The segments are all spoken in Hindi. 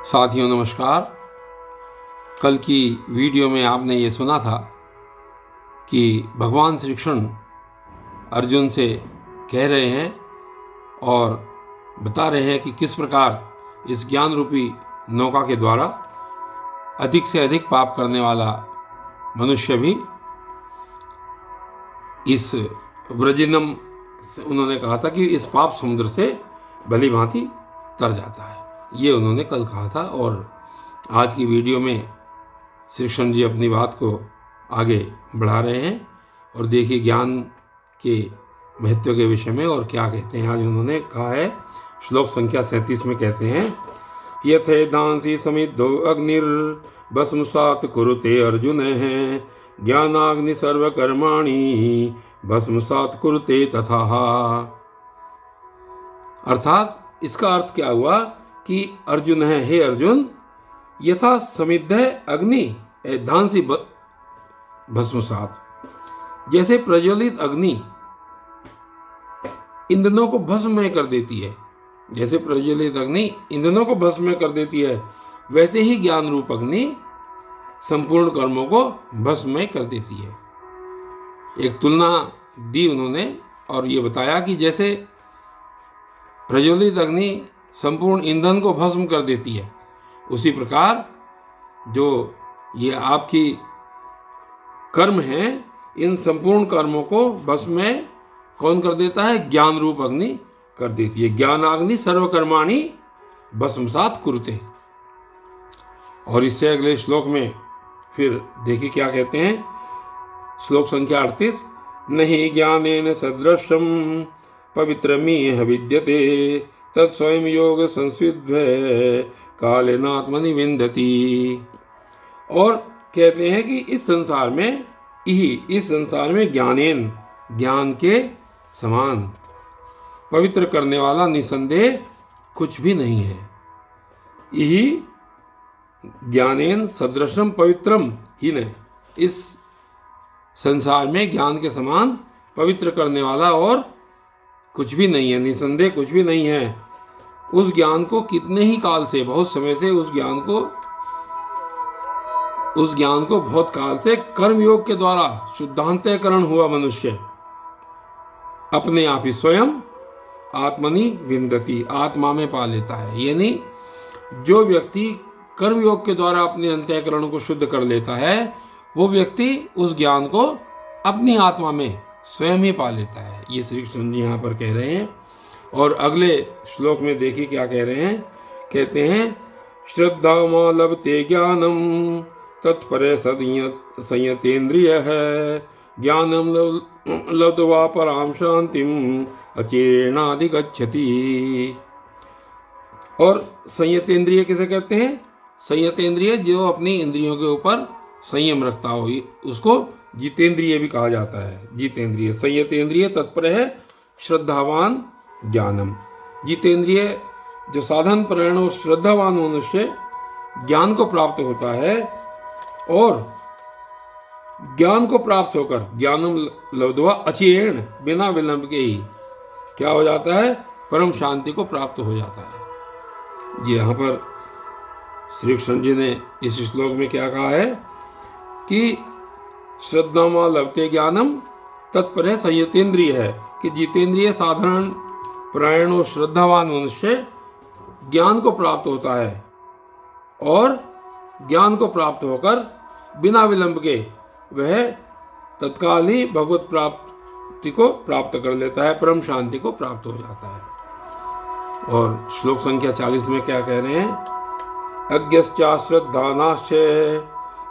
साथियों नमस्कार। कल की वीडियो में आपने ये सुना था कि भगवान श्री कृष्ण अर्जुन से कह रहे हैं और बता रहे हैं कि किस प्रकार इस ज्ञान रूपी नौका के द्वारा अधिक से अधिक पाप करने वाला मनुष्य भी इस व्रजिनम, उन्होंने कहा था कि इस पाप समुद्र से भली भांति तर जाता है। ये उन्होंने कल कहा था और आज की वीडियो में श्री कृष्ण जी अपनी बात को आगे बढ़ा रहे हैं और देखिए ज्ञान के महत्व के विषय में और क्या कहते हैं। आज उन्होंने कहा है, श्लोक संख्या 37 में कहते हैं, यथेदांसी समिद्धो अग्निर्भस्मसात् कुरुते अर्जुन है ज्ञानाग्नि सर्वकर्माणि भस्मसात् कुरुते तथा। अर्थात इसका अर्थ क्या हुआ कि अर्जुन है, हे अर्जुन, यथा समिद्ध अग्नि धांसी भस्मसात्, जैसे प्रज्वलित अग्नि ईंधनों को भस्ममय कर देती है, जैसे प्रज्वलित अग्नि ईंधनों को भस्ममय कर देती है, वैसे ही ज्ञान रूप अग्नि संपूर्ण कर्मों को भस्ममय कर देती है। एक तुलना दी उन्होंने और ये बताया कि जैसे प्रज्वलित अग्नि संपूर्ण ईंधन को भस्म कर देती है, उसी प्रकार जो ये आपकी कर्म हैं, इन संपूर्ण कर्मों को भस्म में कौन कर देता है? ज्ञान रूप अग्नि कर देती है। ज्ञानाग्नि सर्वकर्माणि भस्मसात् कुरुते। और इससे अगले श्लोक में फिर देखिए क्या कहते हैं, श्लोक संख्या 38, नहीं ज्ञानेन सदृशम पवित्रमिह विद्यते तत्स्वयं योग संसिद्ध कालेनात्मनि विन्दति। और कहते हैं कि इस संसार में ज्ञानेन, ज्ञान के समान, पवित्र करने वाला निसंदेह कुछ भी नहीं है। यही ज्ञानेन सदृशम पवित्रम ही न, इस संसार में ज्ञान के समान पवित्र करने वाला और कुछ भी नहीं है, निसंदेह कुछ भी नहीं है। उस ज्ञान को कितने ही काल से, बहुत समय से उस ज्ञान को बहुत काल से कर्मयोग के द्वारा शुद्धांतकरण हुआ मनुष्य अपने आप ही स्वयं आत्मनि विन्दति, आत्मा में पा लेता है। यानी जो व्यक्ति कर्मयोग के द्वारा अपने अंतःकरण को शुद्ध कर लेता है, वो व्यक्ति उस ज्ञान को अपनी आत्मा में स्वयं ही पा लेता है। ये श्री कृष्ण जी यहाँ पर कह रहे हैं। और अगले श्लोक में देखिए क्या कह रहे हैं, कहते हैं, श्रद्धा मा लभते ज्ञानम तत्परे संयतेन्द्रिय है ज्ञानम लब्ध्वा पराम शांतिम अचिरेणाधिगच्छति। और संयतेन्द्रिय किसे कहते हैं? संयतेन्द्रिय जो अपनी इंद्रियों के ऊपर संयम रखता हो, उसको जितेंद्रिय भी कहा जाता है। जितेंद्रिय, संयतेन्द्रिय तत्पर है श्रद्धावान ज्ञानम। जितेंद्रिय जो साधन परायण और श्रद्धावान मनुष्य ज्ञान को प्राप्त होता है और ज्ञान को प्राप्त होकर ज्ञानम लब्ध्वा अचिरेण, बिना विलंब के ही क्या हो जाता है? परम शांति को प्राप्त हो जाता है। ये यहाँ पर श्री कृष्ण जी ने इस श्लोक में क्या कहा है कि श्रद्धामा लभते ज्ञानम तत्पर संयतेन्द्रिय है, कि जितेंद्रिय साधारण परायण और श्रद्धावान मनुष्य ज्ञान को प्राप्त होता है और ज्ञान को प्राप्त होकर बिना विलंब के वह तत्काल ही भगवत प्राप्ति को प्राप्त कर लेता है, परम शांति को प्राप्त हो जाता है। और श्लोक संख्या 40 में क्या कह रहे हैं, अज्ञश्चा श्रद्धानाश्च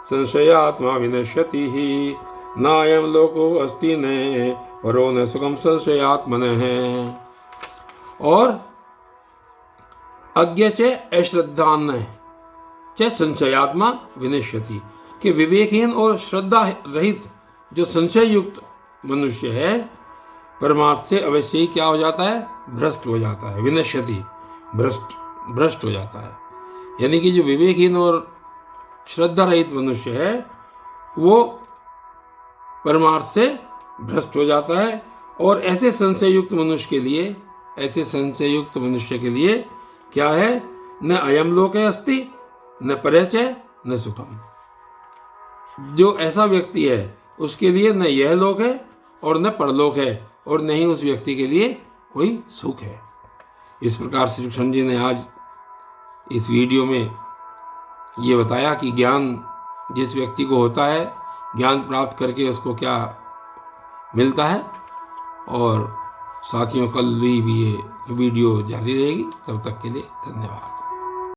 संशयात्मा विनश्यति ही नायं लोको अस्ति न परो न सुखम संशयात्मनः। और अज्ञ च अश्रद्धान च संशयात्मा विनश्यति, कि विवेकहीन और श्रद्धा रहित जो संशय युक्त मनुष्य है, परमार्थ से अवश्य ही क्या हो जाता है? भ्रष्ट हो जाता है। विनश्यति, भ्रष्ट हो जाता है। यानी कि जो विवेकहीन और श्रद्धा रहित मनुष्य है, वो परमार्थ से भ्रष्ट हो जाता है। और ऐसे संशय युक्त मनुष्य के लिए क्या है? न अयम लोके अस्ति न परिचय न सुखम। जो ऐसा व्यक्ति है उसके लिए न यह लोक है और न परलोक है, और न ही उस व्यक्ति के लिए कोई सुख है। इस प्रकार श्री कृष्ण जी ने आज इस वीडियो में ये बताया कि ज्ञान जिस व्यक्ति को होता है, ज्ञान प्राप्त करके उसको क्या मिलता है। और साथियों, कल भी ये वीडियो जारी रहेगी। तब तक के लिए धन्यवाद।